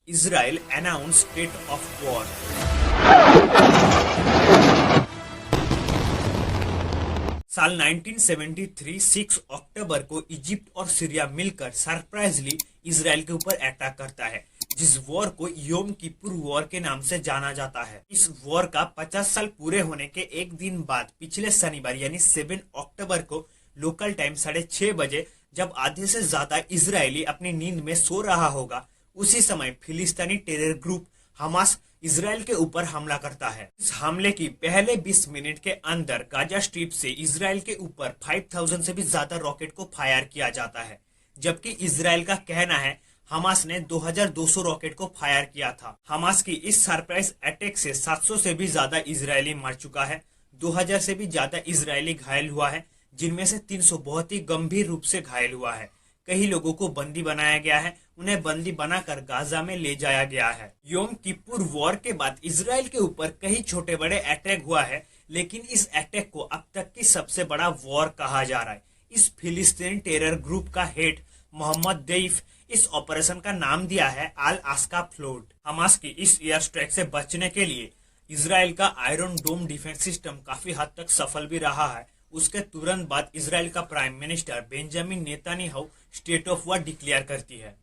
Israel announced state of war. साल 1973 6 अक्टूबर को Egypt और सीरिया मिलकर सरप्राइजली इसराइल के ऊपर अटैक करता है, जिस वॉर को योम किपुर वॉर के नाम से जाना जाता है। इस वॉर का 50 साल पूरे होने के एक दिन बाद पिछले शनिवार यानी 7 अक्टूबर को लोकल टाइम 6:30 बजे जब आधे से ज्यादा इजरायली अपनी नींद में सो रहा होगा, उसी समय फिलिस्तीनी टेरर ग्रुप हमास इसराइल के ऊपर हमला करता है। इस हमले की पहले 20 मिनट के अंदर गाजा स्ट्रिप से इसराइल के ऊपर 5000 से भी ज्यादा रॉकेट को फायर किया जाता है, जबकि इसराइल का कहना है हमास ने 2200 रॉकेट को फायर किया था। हमास की इस सरप्राइज अटैक से 700 से भी ज्यादा इजरायली मर चुका है, 2000 से भी ज्यादा इजरायली घायल हुआ है, जिनमें से 300 बहुत ही गंभीर रूप से घायल हुआ है। कई लोगों को बंदी बनाया गया है, उन्हें बंदी बनाकर गाजा में ले जाया गया है। योम किपुर वॉर के बाद इसराइल के ऊपर कई छोटे बड़े अटैक हुआ है, लेकिन इस अटैक को अब तक की सबसे बड़ा वॉर कहा जा रहा है। इस फिलिस्तीनी टेरर ग्रुप का हेड मोहम्मद दैफ इस ऑपरेशन का नाम दिया है अल अक्सा फ्लोट। हमास की इस एयर स्ट्राइक से बचने के लिए इसराइल का आयरन डोम डिफेंस सिस्टम काफी हद तक सफल भी रहा है। उसके तुरंत बाद इसराइल का prime minister Benjamin Netanyahu state of war declare करती है।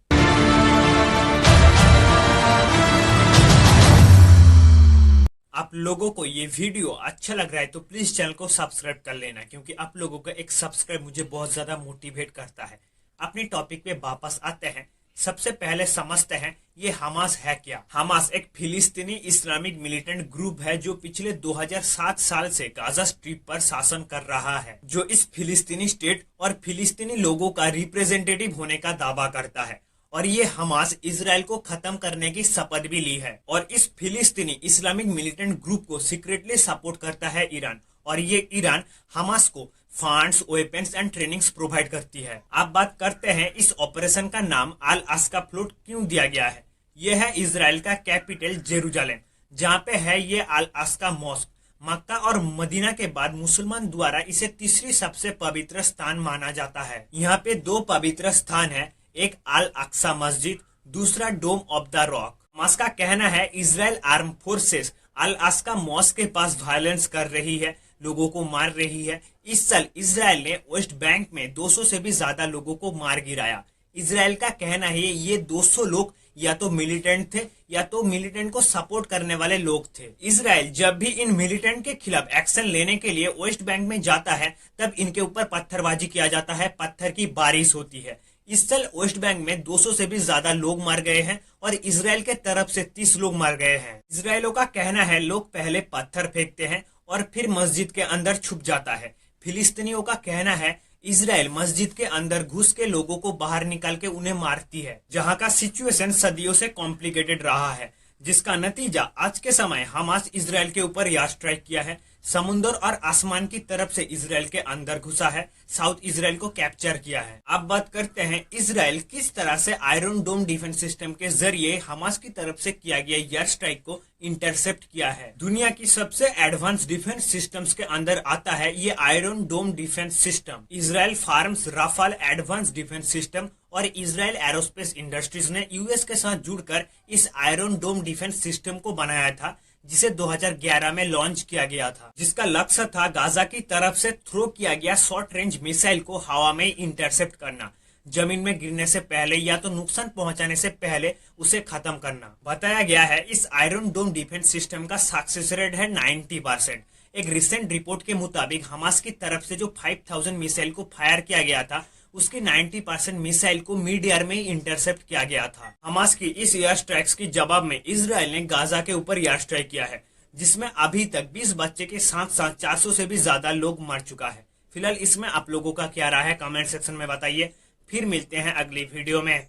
आप लोगों को ये वीडियो अच्छा लग रहा है तो प्लीज चैनल को सब्सक्राइब कर लेना, क्योंकि आप लोगों का एक सब्सक्राइब मुझे बहुत ज्यादा मोटिवेट करता है। अपनी टॉपिक पे वापस आते हैं। सबसे पहले समझते हैं ये हमास है क्या। हमास एक फिलिस्तीनी इस्लामिक मिलिटेंट ग्रुप है जो पिछले 2007 साल से गाजा स्ट्रिप पर शासन कर रहा है, जो इस फिलिस्तीनी स्टेट और फिलिस्तीनी लोगों का रिप्रेजेंटेटिव होने का दावा करता है। और ये हमास इसराइल को खत्म करने की शपथ भी ली है। और इस फिलिस्तीनी इस्लामिक मिलिटेंट ग्रुप को सीक्रेटली सपोर्ट करता है ईरान, और ये ईरान हमास को funds, weapons and trainings provide करती है। अब बात करते हैं इस ऑपरेशन का नाम अल अक्सा फ्लोट क्यों दिया गया है। यह है इसराइल का कैपिटल जेरूसलम, जहाँ पे है ये अल अक्सा मॉस्क। मक्का और मदीना के बाद मुसलमान द्वारा इसे तीसरी सबसे पवित्र स्थान माना जाता है। यहाँ पे 2 पवित्र स्थान है, एक अल अक्सा मस्जिद, दूसरा डोम ऑफ द रॉक। हमास का कहना है इजराइल आर्म फोर्सेस अल अक्सा मॉस्क के पास वायलेंस कर रही है, लोगों को मार रही है। इस साल इसराइल ने वेस्ट बैंक में 200 से भी ज्यादा लोगों को मार गिराया। इसराइल का कहना है ये 200 लोग या तो मिलिटेंट थे या तो मिलिटेंट को सपोर्ट करने वाले लोग थे। इसराइल जब भी इन मिलिटेंट के खिलाफ एक्शन लेने के लिए वेस्ट बैंक में जाता है, तब इनके ऊपर पत्थरबाजी किया जाता है, पत्थर की बारिश होती है। इस साल वेस्ट बैंक में 200 से भी ज्यादा लोग मर गए हैं और इसराइल के तरफ से 30 लोग मर गए हैं। इसराइलों का कहना है लोग पहले पत्थर फेंकते हैं और फिर मस्जिद के अंदर छुप जाता है। फिलिस्तीनियों का कहना है इसराइल मस्जिद के अंदर घुस के लोगों को बाहर निकाल के उन्हें मारती है, जहां का सिचुएशन सदियों से कॉम्प्लिकेटेड रहा है, जिसका नतीजा आज के समय हमास इसराइल के ऊपर एयर स्ट्राइक किया है। समुद्र और आसमान की तरफ से इसराइल के अंदर घुसा है, साउथ इसराइल को कैप्चर किया है। अब बात करते हैं इसराइल किस तरह से आयरन डोम डिफेंस सिस्टम के जरिए हमास की तरफ से किया गया एयर स्ट्राइक को इंटरसेप्ट किया है। दुनिया की सबसे एडवांस डिफेंस सिस्टम्स के अंदर आता है ये iron dome defence system. Israel firms Rafael advanced defence system और इसराइल एरोस्पेस इंडस्ट्रीज ने यूएस के साथ जुड़कर इस आयरन डोम डिफेंस सिस्टम को बनाया था, जिसे 2011 में लॉन्च किया गया था, जिसका लक्ष्य था गाजा की तरफ से थ्रो किया गया शॉर्ट रेंज मिसाइल को हवा में इंटरसेप्ट करना, जमीन में गिरने से पहले या तो नुकसान पहुंचाने से पहले उसे खत्म करना। बताया गया है इस आयरन डोम डिफेंस सिस्टम का सक्सेस रेट है 90%। एक रिसेंट रिपोर्ट के मुताबिक हमास की तरफ से जो 5000 मिसाइल को फायर किया गया था, उसकी 90% मिसाइल को मिड एयर में इंटरसेप्ट किया गया था। हमास की इस एयर स्ट्राइक्स के जवाब में इसराइल ने गाजा के ऊपर एयर स्ट्राइक किया है, जिसमें अभी तक 20 बच्चे के साथ साथ 400 से भी ज्यादा लोग मर चुका है। फिलहाल इसमें आप लोगों का क्या राय है, कमेंट सेक्शन में बताइए। फिर मिलते हैं अगली वीडियो में।